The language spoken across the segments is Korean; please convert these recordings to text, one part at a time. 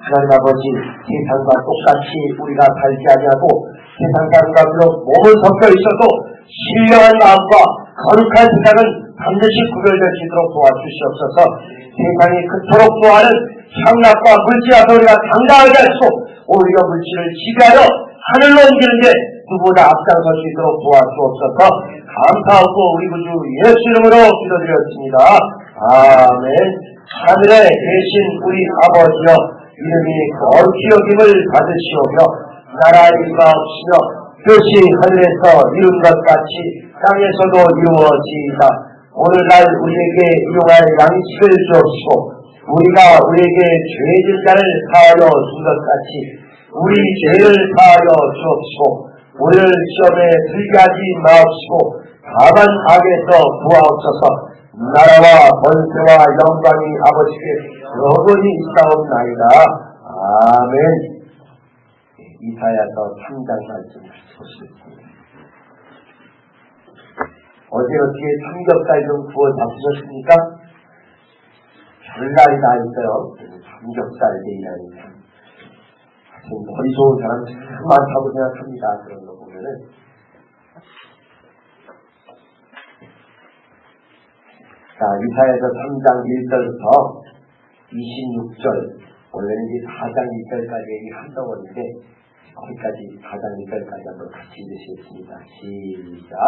하나님 아버지, 세상과 똑같이 우리가 살지 아니하고 세상 사람과 비록 몸은 섞여 있어도 신령한 마음과 거룩한 생각은 반드시 구별될 수 있도록 도와주시옵소서. 세상이 그토록 좋아하는 향락과 물질 앞에 우리가 당당하게 할수록 오히려 물질을 지배하여 하늘로 옮기는 게 누구보다 앞장설 수 있도록 도와주옵소서. 감사하고 우리 구주 예수 이름으로 기도드렸습니다. 아멘. 하늘에 계신 우리 아버지여, 이름이 거룩히 여김을 받으시오며 나라의 임하옵시며 뜻이 하늘에서 이룬 것 같이 땅에서도 이루어지이다. 오늘날 우리에게 일용할 양식을 주옵시고 우리가 우리에게 죄진 자를 사하여 준 것 같이 우리 죄를 사하여 주옵시고 우리를 시험에 들게 하지 마옵시고 다만 악에서 구하옵소서. 나라와 번세와 영광이 아버지께 영원히 있사옵나이다. 아멘. 이사야서 3장 말씀 보시겠습니다. 어제 어떻게 삼겹살 좀 구워 잡수셨습니까? 별날이 다 있어요. 삼겹살 데이라니 참. 머리 좋은 사람 참 많다고 생각합니다. 그런 거 보면은. 자, 이사야서 3장 1절부터 26절, 원래는 이제 4장 1절까지 한 덩어리인데 거기까지 4장 1절까지 한번 같이 읽으시겠습니다. 시작.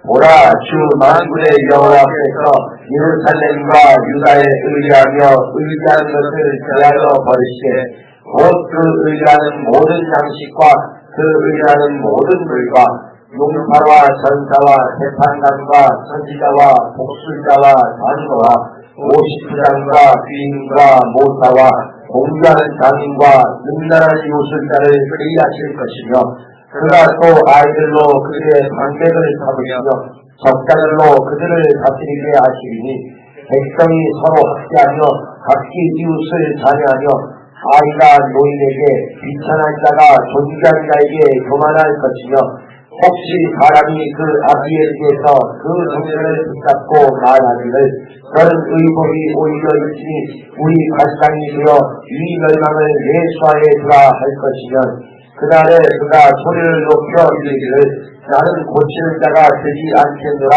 보라, 주 만군의 여호와께서 예루살렘과 유다에 의뢰하며 의지하는 것을 제하여 버리시되 곧 그 의뢰하는 모든 양식과 그 의뢰하는 모든 물과 용사와 전사와 재판관과 선지자와 복술자와 장로와 오십부장과 귀인과 모사와 공부하는 장인과 능란한 요술자를 회의하실 것이며 그가 또 아이들로 그들의 방백을 잡으시며 적자들로 그들을 다스리게 하시리니 백성이 서로 학대하며 각기 이웃을 자녀하며 아이가 노인에게 비천한 자가 존귀한 자에게 교만할 것이며 혹시 사람이 그 아비에게서 그 정신을 붙잡고 말하기를 너는 의복이 오히려 있으니 우리 발상이 되어 이 멸망을 예수하에 두라 할 것이면 그날에 그가 소리를 높여 이르기를 나는 고치는 자가 되지 않겠노라.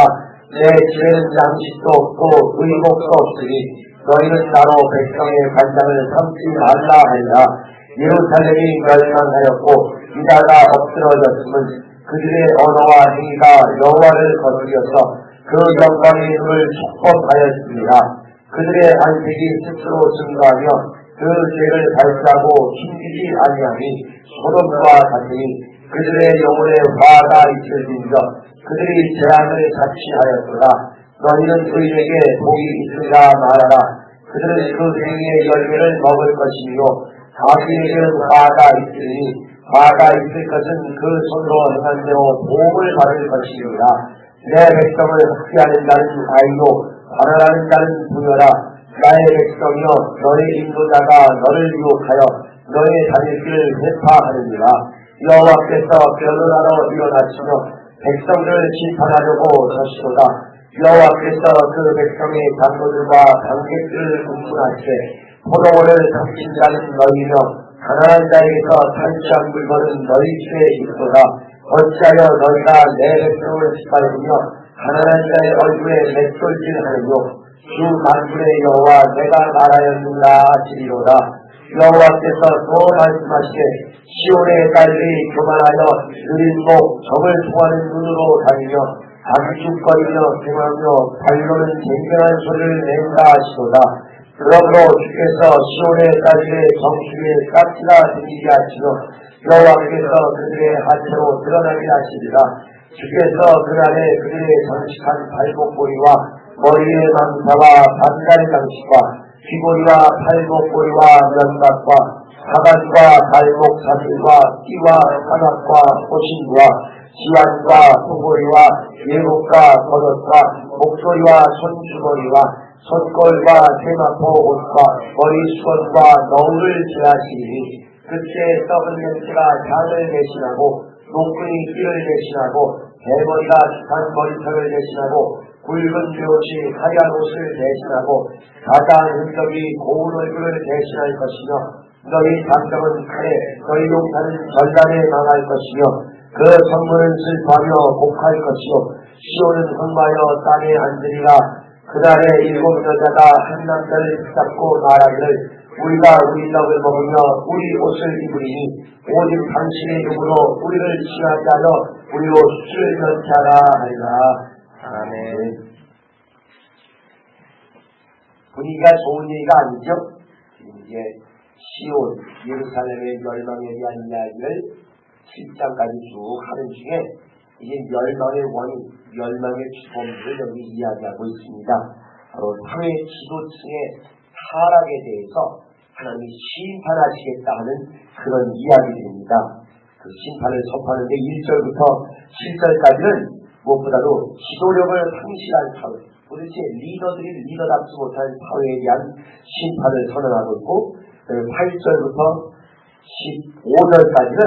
내 집에는 양식도 없고 의복도 없으니 너희는 나로 백성의 관장을 삼지 말라 하리라. 예루살렘이 멸망하였고 유다가 엎드러졌음은 그들의 언어와 행위가 여호와를 거스려서 그 영광의 눈을 축복하였습니다. 그들의 안색이 스스로 증거하며 그 죄를 발사하고 숨기지 아니하니 소돔과 같으니 그들의 영혼에 화가 있을진저 그들이 재앙을 자취하였도다. 너희는 그들에게 복이 있으리라 말하라. 그들은 그 행위의 열매를 먹을 것이며 자기에게는 화가 있으니 화가 있을 것은 그 손으로 행한 대로 도움을 받을 것이니라. 내 백성을 학대하는 자는 아이요 반환하는 자는 부여라. 나의 백성이여 너의 인도자가 너를 유혹하여 너의 다닐 길을 회파하느니라. 여호와께서 변론하러 일어나시며 백성들을 심판하려고 서시도다. 여호와께서 그 백성의 장로들과 관객들을 분분하시되 포도원을 덮친 자는 너희며 가난한 자에게서 탈취한 물건은 너희 집에 있도다. 어찌하여 너희가 내 백성을 짓밟으며 가난한 자의 얼굴에 맷돌질하느뇨. 주 만군의 여호와 내가 말하였느니라 하시리로다. 여호와께서 또 말씀하시되 시온의 딸들이 교만하여 느린 목 적을 통하는 눈으로 다니며 악죽거리며 행하며 발로는 쟁쟁한 소리를 낸다 하시도다. 그러므로 주께서 시온의 딸들의 정수리에 깍지가 생기게 하시며 여호와께서 그들의 하체로 드러나게 하시리라. 주께서 그날에 그들의 장식한 발목고리와 머리의 망사와 반달 장식과 귀고리와 팔목고리와 면각과 사관과 발목 사슬과 띠와 사각과 호신과 지환과 소고리와 예복과 겉옷과 목소리와 손주머니와 손걸과 세마포 옷과 머리 수건과 너울을 제하시니 그때 썩은 냄새가 향을 대신하고 녹근이 띠를 대신하고 대머리가 습한 머리털을 대신하고 굵은 묘시 하얀 옷을 대신하고 가장 흔적이 고운 얼굴을 대신할 것이며 너희 감정은 칼에 너희 용사는 전란에 망할 것이며 그 성문은 슬퍼하며 곡할 것이요 시온은 흥하여 땅에 앉으리라. 그날에 일곱 여자가 한 남자를 붙잡고 말하기를 우리가 우리 떡을 먹으며 우리 옷을 입으리니 오직 당신의 이름으로 우리를 징하게 하여 우리로 수를 면케하라 하리라. 아멘. 분위기가 좋은 얘기가 아니죠. 이제 시온 예루살렘의 멸망에 대한 이야기를 7장까지 쭉 하는 중에 이제 멸망의 원인, 멸망의 주범들을 여기 이야기하고 있습니다. 바로 사회 지도층의 타락에 대해서 하나님이 심판하시겠다 하는 그런 이야기들입니다. 그 심판을 선포하는데 1절부터 7절까지는 무엇보다도 지도력을 상실한 사회, 도대체 리더들이 리더답지 못한 사회에 대한 심판을 선언하고 있고 8절부터 15절까지는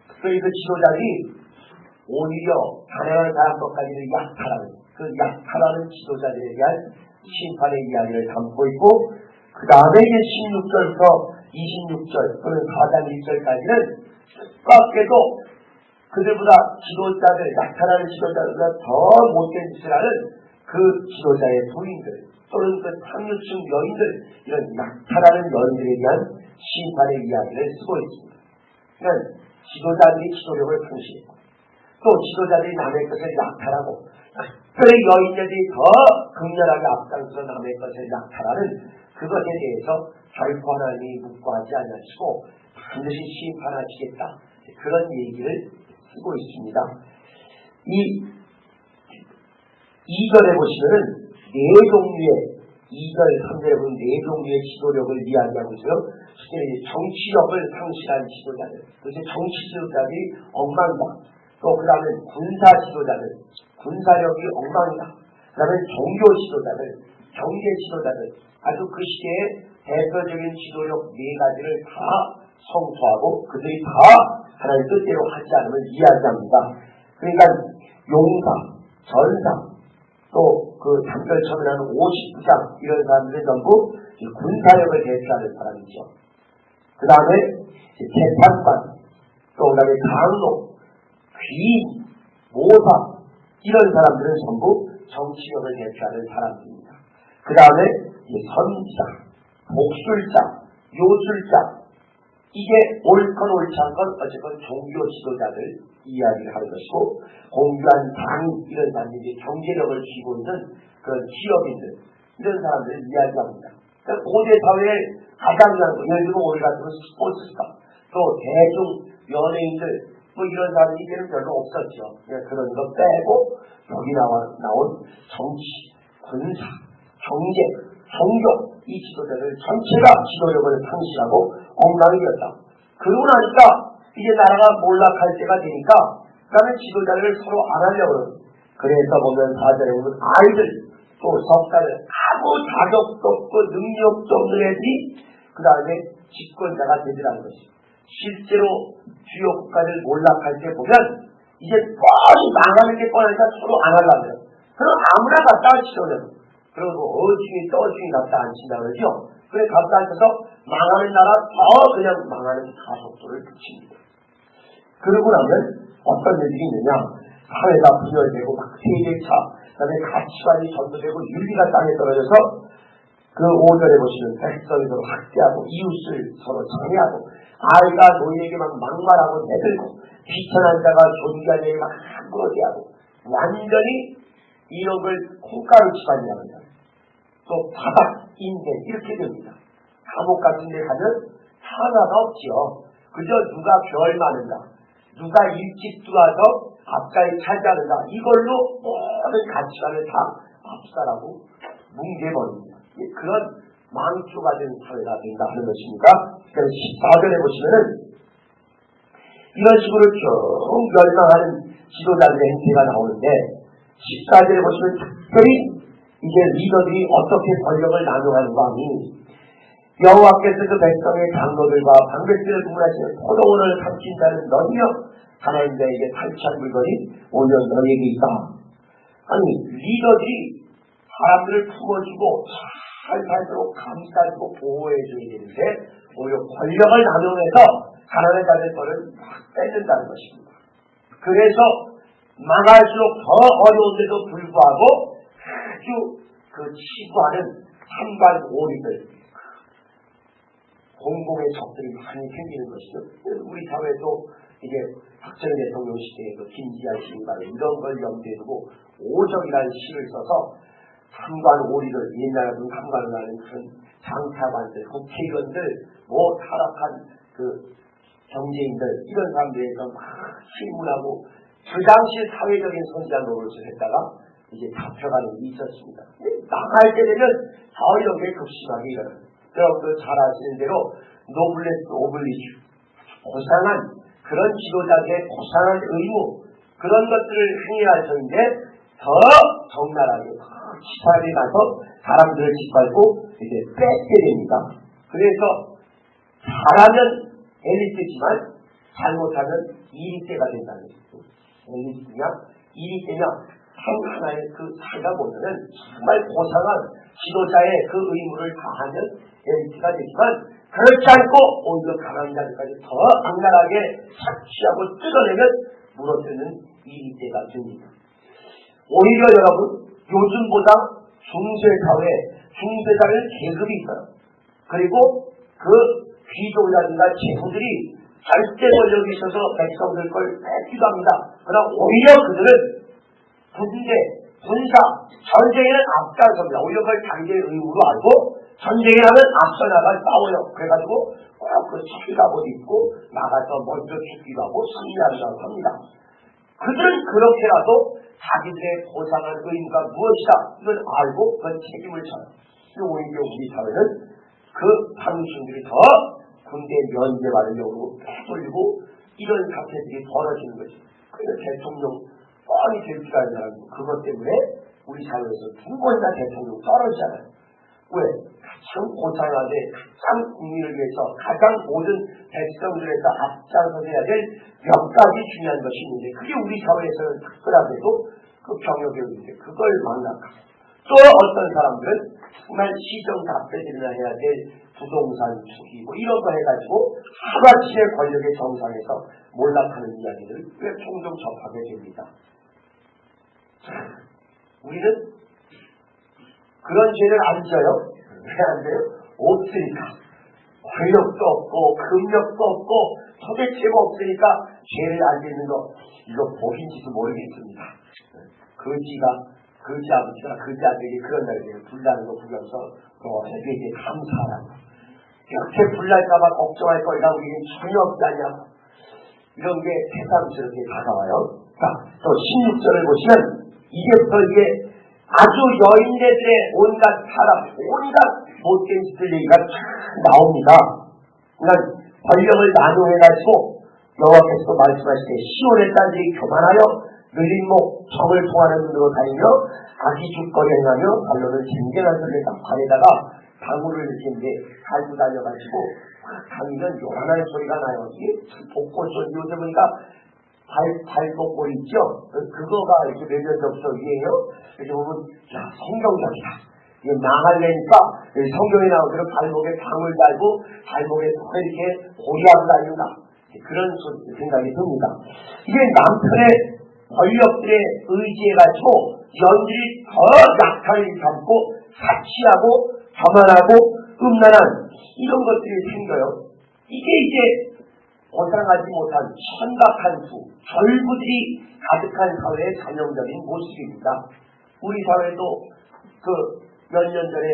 특별히 그 지도자들이 오히려 가난한 사람 것까지는 약탈하는 그 약탈하는 지도자들에 대한 심판의 이야기를 담고 있고 그 다음에 이제 16절부터 26절 또는 4장 1절까지는 뜻밖에도 그들보다 지도자들, 약탈하는 지도자들보다 더 못된 짓을 하는 그 지도자의 부인들 또는 그 상류층 여인들 이런 약탈하는 여인들에 대한 심판의 이야기를 쓰고 있습니다. 그러니까 지도자들이 지도력을 상실했고 또 지도자들이 남의 것을 약탈하고 특별히 여인들이 더 극렬하게 앞장서 남의 것을 약탈하는 그것에 대해서 결코 하나님이 묵고하지 않으시고 반드시 심판하시겠다 그런 얘기를 쓰고 있습니다. 이 2절에 보시면은 네 종류의 2절, 3절에 보면 네 종류의 지도력을 이야기하고 있어요. 특히 정치력을 상실한 지도자들, 그래서 정치 지도자들이 엉망이다. 또 그 다음에 군사 지도자들, 군사력이 엉망이다. 그 다음에 종교 지도자들, 경제 지도자들, 아주 그 시대의 대표적인 지도력 네 가지를 다 성토하고 그들이 다 하나님 뜻대로 하지 않으면 이야기합니다. 그러니까 용사, 전사, 또 그 단결 처분하는 50부장 이런 사람들은 전부 군사력을 대표하는 사람이죠. 그 다음에 재판관, 또 그 다음에 강로, 귀인, 모사 이런 사람들은 전부 정치력을 대표하는 사람들입니다. 그 다음에 선지자, 목술자, 요술자 이게 옳건 옳지 않건 어쨌건 종교 지도자들 이야기를 하는 것이고 공유한 장인 이런 사람들이 경제력을 쥐고 있는 그런 기업인들 이런 사람들을 이야기합니다. 그러니까 고대 사회에 가장 중요한 거 예를 들면 오늘 같은 스포츠스타 또 대중 연예인들 뭐 이런 사람이 이제는 별로 없었죠. 그런 거 빼고 여기 나온 정치, 군사, 경제, 종교 이 지도자들 전체가 지도력을 상실하고 엉망이 되었다. 그러고 나니까 이제 나라가 몰락할 때가 되니까 그다음에 지도자를 서로 안 하려고 그러는 그래서 보면 4절에 보면 아이들 또 석사를 아무 자격도 없고 능력도 없는 애들이 그 다음에 집권자가 되더라는 것이 실제로 주요 국가들 몰락할 때 보면 이제 뻔히 망하는 게 뻔하니까 서로 안 하려고요. 그럼 아무나 갖다 치려고 그리고 어중이 떠중이 갖다 안 친다 그러죠. 그래 갖다 앉혀서 망하는 나라 더 그냥 망하는 가속도를 붙입니다. 그러고 나면 어떤 일들이 있느냐 사회가 분열되고 막 세계차 그다음에 가치관이 전도되고 윤리가 땅에 떨어져서 그 5절에 보시면 백성이 서로 학대하고 이웃을 서로 장애하고 아이가 노인에게 막 막말하고 내들고 비천한 자가 존귀한 자에게 막 함부로대하고 완전히 이런 걸 콩가루 집안이라고 합니다. 또 바닥 인생 이렇게 됩니다. 감옥 같은 데 가면 하나가 없지요. 그저 누가 별 많은가 누가 일찍 들어와서 앞자리 차지하는가 이걸로 모든 가치관을 다 압살하고 뭉개버립니다. 그런 망초가 된 사회가 된다 하는 것입니다. 그래서 14절에 보시면은 이런 식으로 쭉 멸망하는 지도자들의 행태가 나오는데 14절에 보시면 특별히 이제 리더들이 어떻게 권력을 나누는가 하니 여호와께서 그 백성의 장로들과 방백들을 구분하시는 포도원을 삼킨 자는 너희며 하나님 자에게 탈취한 물건이 오히려 너희에게 있다. 아니 리더들이 사람들을 품어주고 잘 살도록 감싸주고 보호해줘야 되는데 오히려 권력을 남용해서 가난한 자들 거를 막 뺏는다는 것입니다. 그래서 망할수록 더 어려운데도 불구하고 아주 그 치부하는 한반오리들, 공공의 적들이 많이 생기는 것이죠. 우리 사회도 이제 박정희 대통령 시대에 그 김지한 시인가 이런 걸 염두에 두고 오적이라는 시를 써서 한반오리들, 옛날에 한반을 하는 그런 장차관들, 국회의원들, 타락한 그 경제인들, 이런 사람들에서 막 신문하고 그 당시 사회적인 선지자 노릇을 했다가 이제 잡혀가는 게 있었습니다. 나갈 때 되면 더 이런 게 급심하게 일어나요. 여러분들 잘 아시는 대로 노블레스 오블리주, 고상한 그런 지도자들의 고상한 의무, 그런 것들을 행해야 하는데 더 적나라하게 치사하게 나서 사람들을 짓밟고 이제 뺏게 됩니다. 그래서 잘하면 엘리트지만 잘못하면 이리떼가 된다는 거죠. 엘리트냐 이리떼냐 하나의 그 차이가 보면은 정말 고상한 지도자의 그 의무를 다하면 엘리트가 되지만 그렇지 않고 오히려 강한 자들까지 더 악랄하게 착취하고 뜯어내면 무너뜨리는 이리떼가 됩니다. 오히려 여러분 요즘보다 중세사회에 중세사회는 계급이 있어요. 그리고 그 귀족이라든가 제후들이 절대 권력이 있어서 백성들 걸 뺏기도 합니다. 그러나 오히려 그들은 군대, 군사, 전쟁에는 앞장섭니다. 오히려 그걸 자기의 의무로 알고 전쟁에 하면 앞서 나가 싸워요. 그래가지고 꼭 그 차기갑옷 입고 나가서 먼저 죽기도 하고 승리한다고 합니다. 그들은 그렇게라도 자기들의 고상한 의무가 무엇이다 이걸 알고 그건 책임을 져요. 오히려 우리 사회는 그 당신들이 더 군대 면제 받으려고 빼돌리고 이런 사태들이 벌어지는 거죠. 그래서 대통령 뻔히 될 줄 아는 사람도 그것 때문에 우리 사회에서 두 번이나 대통령 떨어지잖아요. 왜? 가장 고상하게 가장 국민을 위해서 가장 모든 백성들에서 앞장서서 해야 될 몇 가지 중요한 것이 있는데 그게 우리 사회에서는 특별하게도 그 병역교육인데 그걸 망각하고 또 어떤 사람들은 정말 시정 답변이나 해야 될 부동산 투기 이런 거 해가지고 하루아침에 권력의 정상에서 몰락하는 이야기를 꽤 종종 접하게 됩니다. 우리는 그런 죄를 안 져요. 왜 안 돼요? 없으니까. 권력도 없고 금력도 없고 도대체가 없으니까 죄를 안 짓는 거 이거 복인지도 모르겠습니다. 거지 아버지가 거지 아들에게 그런 날에 불나는 거 구경서 저에게 감사하라고. 이렇게 불날까봐 걱정할 거리가 우리는 전혀 없지 않냐고. 이런 게 새삼스럽게 다가와요. 자, 또 16절을 보시면 이제부터 이게 아주 여인네들의 온갖 사람, 온갖 못된 짓들 얘기가 쫙 나옵니다. 그러니까 권력을 나누어가지고 여호와께서도 말씀하실 때 시온의 딸들이 교만하여 늘린 목 정을 통하는 눈으로 다니며 아기 죽거리 행하며 발로는 쟁쟁한 소리를 발에다가 방울을 이렇게 달고 다녀가지고 다니면 요란한 소리가 나요. 이게 복고소 요새 보니까 발복골 있죠? 그거가 이렇게 몇 년 전부터 유행해요. 이렇게 보면 야 성경적이다. 이게 망할래니까 성경에 나온 그런 발목에 방울 달고 발목에 이렇게 고리하고 다닌다. 그런 생각이 듭니다. 이게 남편의 권력들의 의지해가지고 연들이 더 약탈을 잡고 사치하고 교만하고 음란한 이런 것들이 생겨요. 이게 이제 고상하지 못한 천박한 수, 절부들이 가득한 사회의 전형적인 모습입니다. 우리 사회도 그 몇 년 전에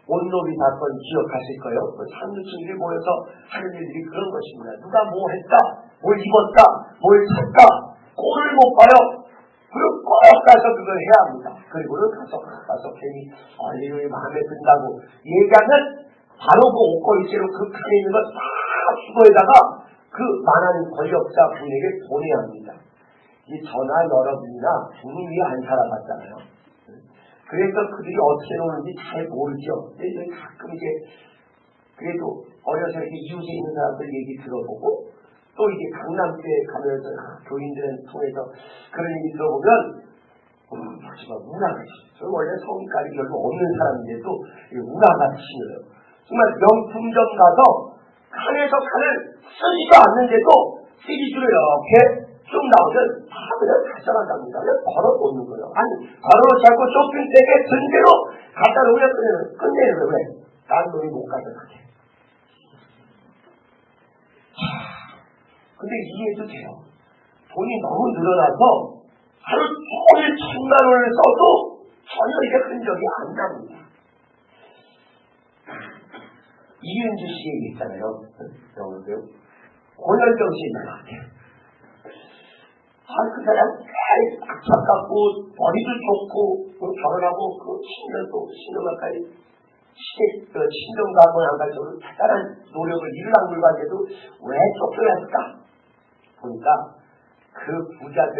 온노비 사건 기억하실 거예요. 그 상류층들이 모여서 하는 일들이 그런 것입니다. 누가 뭐 했다, 뭘 입었다, 뭘 샀다, 꼴을 못 봐요. 그리고 꼭 가서 그걸 해야 합니다. 그리고는 가서 괜히 이놈이 마음에 든다고 얘기하면 바로 그 옷걸이째로 그 칸에 있는 거 다 수거에다가 그 많은 권력자 분에게 보내야 합니다. 이 저나 여러분이나 주님 위에 안 살아봤잖아요. 그래서 그들이 어떻게 노는지 잘 모르죠. 근데 가끔 이제 그래도 어려서 이렇게 이웃에 있는 사람들 얘기 들어보고 또 이제 강남교회 가면서 교인들을 통해서 그런 얘기 들어보면 정말 우나같이 저 원래 성깔이 별로 없는 사람인데도 우나같이 신어요. 정말 명품점 가서 그 칸에서 칸을 쓰지도 않는데도 시리즈로 이렇게 쭉 나오면 다 그냥 달성한답니다. 그냥 걸어놓는 거예요. 아니, 걸어놓지 않고 쇼핑백에 든 대로 갖다 놓으면 끝내는 거예요. 왜? 딴 돈이 못 가져가게. 근데 이해도 돼요. 돈이 너무 늘어나서 하루 종일 1000만 원을 써도 전혀 이게 흔적이 안 납니다. 이은주 씨 얘기 있잖아요. 여러분들. 고현정 씨 있는 것 같아요. 그 사람 딱 같고 머리도 좋고 결혼하고 그 10년 가까이 신정가고 안 가지고 대단한 노력을 일랑불 관계도 왜 쫓겨났을까? 보니까 그 부자들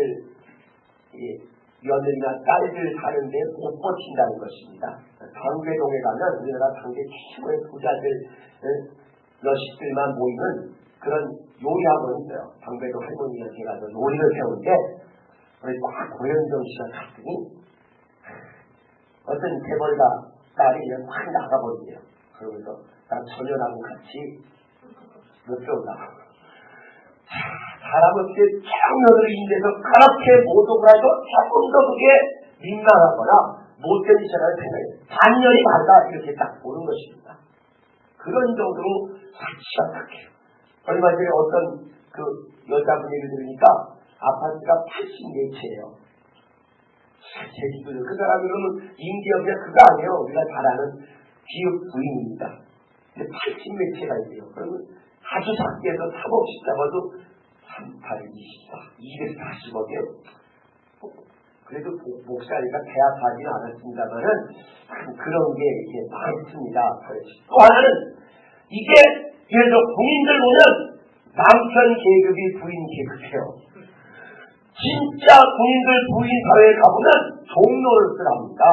며느리나 딸들 사는데 못 버틴다는 것입니다. 방배동에 가면 우리나라 방배 최고의 부자들 여식들만 모이는 그런 요리학원이 있어요. 방배동 할머니한테 가서 요리를 배우는데 우리 막 고현정 씨가 갔더니 어떤 재벌가 딸이 그냥 확 나가버리네요. 그러면서 난 전현하고 같이 몇 배우다가 사람은 그 청년을 인해서 그렇게 못 오고 해도 조금 더 그게 민망하거나 못된 짓이라는 생각이 단연히 달라 이렇게 딱 보는 것입니다. 그런 정도로 사치가 착해요. 얼마 전에 어떤 그 여자분 얘기를 들으니까 아파트가 84채예요. 제주도 그 사람이 그러면 임기업이야 그거 아니에요. 우리가 잘 아는 기업 부인입니다. 근데 80몇 채가 있대요. 그러면 아주 작게 해서 3억씩 잡아도 38, 24, 240억이에요. 그래도 목사니까 대합하지는 않았습니다만은 그런 게 이제 많습니다. 또 하나는 이게 예를 들어 부인들 보면 남편 계급이 부인 계급이에요. 진짜 부인들 부인 사회에 가보면 종노릇을 합니다.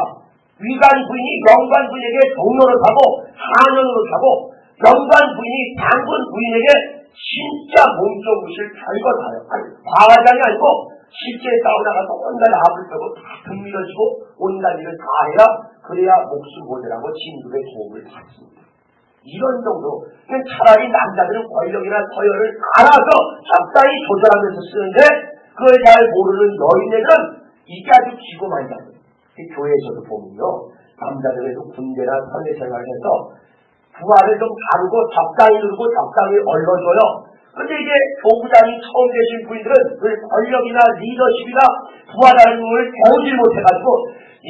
위관 부인이 명관 부인에게 종노릇하고 하년노릇하고 명관 부인이 장군 부인에게 진짜 몸조무실 별거 다요. 아니 과장이 아니고 실제 싸우다가서 온갖 압을 빼고 다 등밀어지고 온갖 일을 다 해야 그래야 목숨 보내라고 진국의 도움을 받습니다. 이런 정도. 차라리 남자들은 권력이나 서열을 알아서 적당히 조절하면서 쓰는데 그걸 잘 모르는 여인네들은 이게 아주 기고만이다. 교회에서도 보면요. 남자들에도 군대나 선대 생활을 해서 부하를 좀 다루고 적당히 누르고 적당히 얼러줘요. 근데 이제 교부장이 처음 되신 분들은 그 권력이나 리더십이나 부하라는 걸 배우지 못해가지고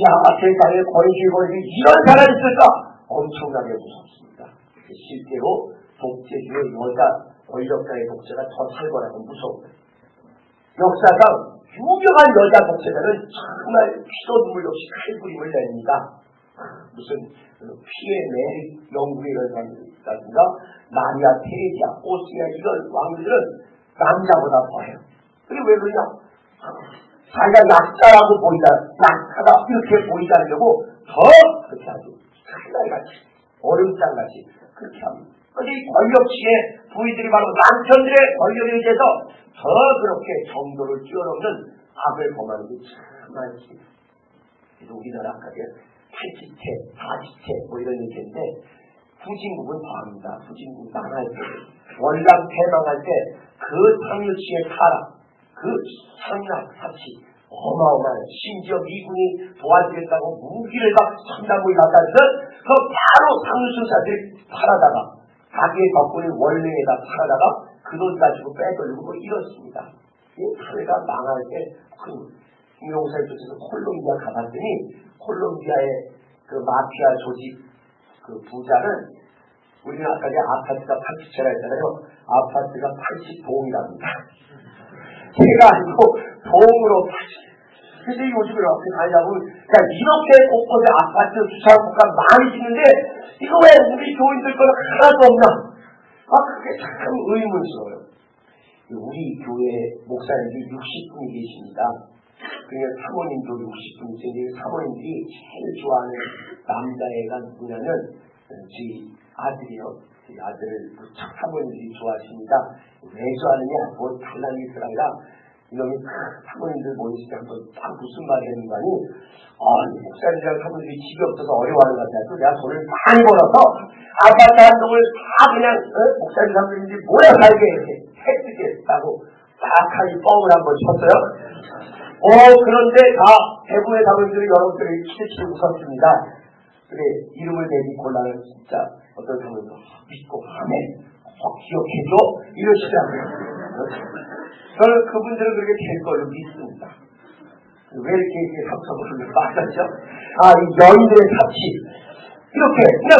야 세상에 권위주의 이런 사람이 있을까? 엄청나게 무섭습니다. 실제로 독재주의 여자 권력자의 독재가 더 살벌하고 무서워요. 역사상 유명한 여자 독재자는 정말 피도 눈물 없이 칼부림을 냅니다. 무슨 피의 메리 영국의 이런 사람들이라든가 마리아 테레지아, 오스트리아 이런 왕들은 남자보다 더해요. 그게 왜 그러냐? 자기가 약자라고 보이다, 약하다 이렇게 보이자려고 더 그렇게 아주 칼날같이 얼음장같이 그렇게 합니다. 그런데 이 권력치에 부인들이 바로 남편들의 권력에 의해서 더 그렇게 정도를 뛰어넘는 악을 범하는 게 참 많습니다. 그래서 우리나라 아까 80채, 40채 뭐 이런 얘기인데 후진국은 더합니다. 후진국 망할 때, 월남 패망할 때 그 상류치의 타락, 그 상락 사치 어마어마해요. 심지어 미군이 도와주겠다고 무기를 막 상당히 갖다 해서 그 바로 상류층사들이 팔아다가 자기의 덕분에 원래에다 팔아다가 그 돈 가지고 빼돌리고 뭐 이렇습니다. 이 사회가 망할 때 김용사를 쫓아서 콜롬비아 가봤더니 콜롬비아의 그 마피아 조직 그 부자는 우리는 아까 아파트가 80채라 했잖아요. 아파트가 80동이랍니다. 제가 아니고 동으로 80. 근데 요즘 이렇게 가려면 이렇게 곳곳에 아파트 주차구가 많이 짓는데 이거 왜 우리 교인들 거는 하나도 없나? 그게 참 의문스러워요. 우리 교회 목사님들이 60분이 계십니다. 그러니까 사모님도 60분이 있는데 사모님들이 제일 좋아하는 남자애가 누구냐면 저희 아들이요. 저희 아들을 무척 사모님들이 좋아하십니다. 왜 좋아하느냐? 뭐 달라는 게 아니라 이놈이 사모님들 모이실 때 한번 딱 무슨 말을 했는가니, 목사님이랑 사모님들이 집이 없어서 어려워하는 것 같아서 내가 돈을 많이 벌어서 아파트 한 동을 다 그냥 목사님 사모님들이 모여 살게 이렇게 해주겠다고 딱하니 뻥을 한번 쳤어요. 그런데 다 대부의 사모님들이 여러분들이 키치고 웃었습니다. 그래, 이름을 대기 곤란을 진짜 어떤 사모님도 믿고 아멘 기억해줘 이러시더라고요. 저는 그분들은 그렇게 될 걸로 믿습니다. 왜 이렇게 섭섭을 말하죠? 이 여인들의 사치. 이렇게, 그냥,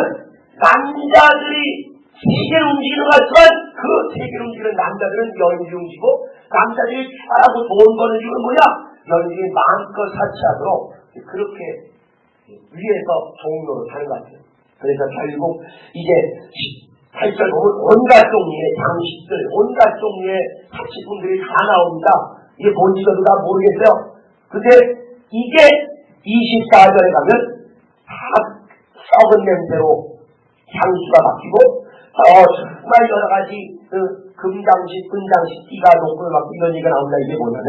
남자들이 세계를 움직이는 것 같지만, 그 세계를 움직이는 남자들은 여인들이 움직이고, 남자들이 잘하고 돈 버는 이유는 뭐냐? 여인들이 마음껏 사치하도록, 그렇게 위에서 종로를 하는 것 같아요. 그래서 결국, 이제, 8절 보면 온갖 종류의 장식들, 온갖 종류의 사치품들이 다 나옵니다. 이게 뭔지 저도 다 모르겠어요. 근데 이게 24절에 가면 다 썩은 냄새로 향수가 바뀌고 정말 여러 가지 금장식, 은장식, 띠가 높고 막 이런 얘기가 나온다. 이게 뭐냐면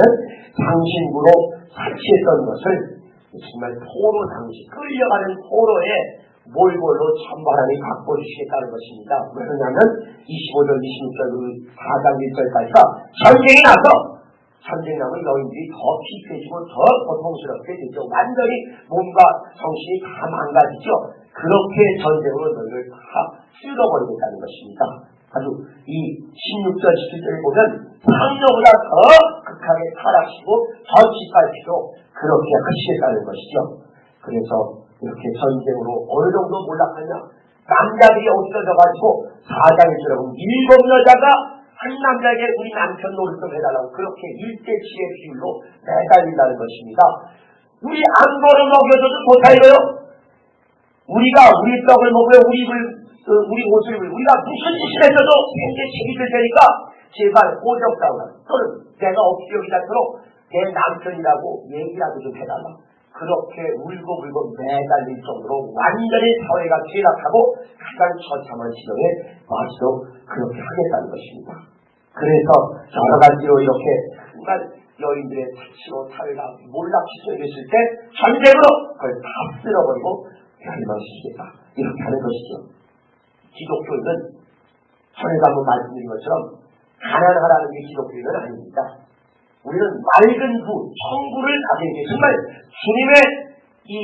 장신구로 사치했던 것을 정말 포로 장식, 끌려가는 포로에 몰골로 전부 하나님이 바꿔주시겠다는 것입니다. 왜냐하면 25절, 26절, 4장 1절까지가 전쟁이 나서 전쟁이 나면 여인들이 더 피폐해지고 더 고통스럽게 되죠. 완전히 몸과 정신이 다 망가지죠. 그렇게 전쟁으로 너희를 다 쓸어버리겠다는 것입니다. 아주 이 16절, 17절을 보면 상녀보다 더 극하게 타락시고 더 짓밟히고 그렇게 하시겠다는 것이죠. 그래서 이렇게 전쟁으로 어느 정도 몰락하냐? 남자들이 없어져가지고 4장에 들어보면 7 여자가 한 남자에게 우리 남편 노릇 좀 해달라고 그렇게 1대7의 비율로 매달린다는 것입니다. 우리 안 벌어먹여줘도 못할까요? 우리가 우리 떡을 먹으며 우리 옷을 입으며 우리가 무슨 짓을 했어도 생계 책임질 테니까 제발 오적다우라 또는 내가 없이 여기다 도록 내 남편이라고 얘기라도 좀 해달라. 그렇게 울고불고 매달릴 정도로 완전히 사회가 퇴락하고 가장 처참한 시정에 마치도록 그렇게 하겠다는 것입니다. 그래서 여러 가지로 이렇게 정말 여인들의 사치로 사회가 몰락시켜졌을 때 전쟁으로 그걸 다 쓸어버리고 멸망시키겠다. 이렇게 하는 것이죠. 기독교인은 전에도 한번 말씀드린 것처럼 가난하라는 게 기독교인은 아닙니다. 우리는 맑은 부, 천국을 가지는 게 정말 주님의 이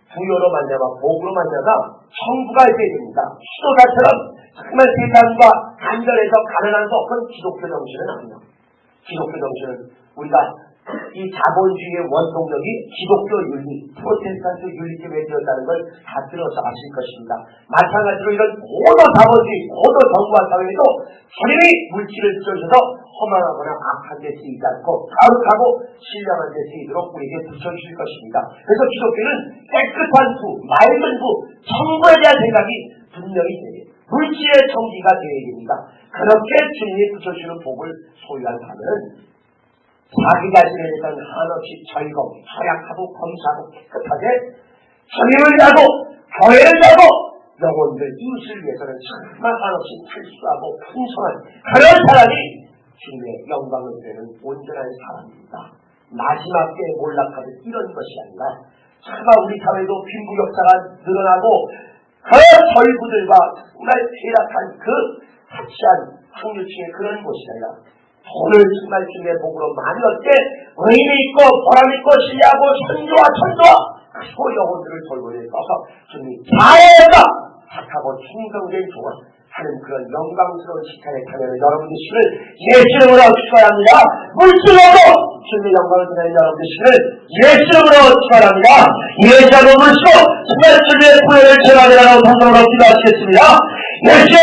부여로 만나봐 복으로 만나봐 천국가 있어야 됩니다. 수도사처럼 정말 세상과 단절해서 가난한 거 그건 기독교 정신은 아니야. 기독교 정신은 우리가 이 자본주의의 원동력이 기독교 윤리, 프로테스탄트 윤리점에 되었다는 걸 다 들어서 아실 것입니다. 마찬가지로 이런 고도 자본주의, 고도 정부화 사회에도 주님이 물질을 주셔서 허망하거나 악한 데 쓰이지 않고 가혹하고 신령한 데 쓰이도록 우리에게 붙여주실 것입니다. 그래서 기독교는 깨끗한 부, 맑은 부, 천국에 대한 생각이 분명히 돼요. 물질의 정기가 되어야 됩니다. 그렇게 주님이 붙여주시는 복을 소유한 사람은 자기 자신에 대한 한없이 즐거움, 활약하고 검사하고 깨끗하게 주님을 위하고 교회를 위하고 영혼들 이웃을 위해서는 정말 한없이 철수하고 풍성한 그런 사람이 주님의 영광을 누리는 온전한 사람입니다. 마지막 때에 몰락하듯 이런 것이 아니라 정말 우리 사회도 빈부격차가 늘어나고 그 절부들과 정말 퇴락한 그 사치한 상류층의 그런 곳이 아니라 돈을 정말 주님의 복으로 많이 얻게 의미 있고 보람 있고 신뢰하고 천조와 그리고 영혼들을 돌보려 써서 주님이 자애가 착하고 충성된 종을 하는 그런 영광스러운 시간에 타면 여러분의 신을 예수 이름으로 축원합니다. 물질로도 주님의 영광을 드리는 여러분의 신을 예수 이름으로 축원합니다. 예수 이름으로 물시고 정말 주님의 구원을 전하리라고 성령으로 기도하시겠습니다. 예수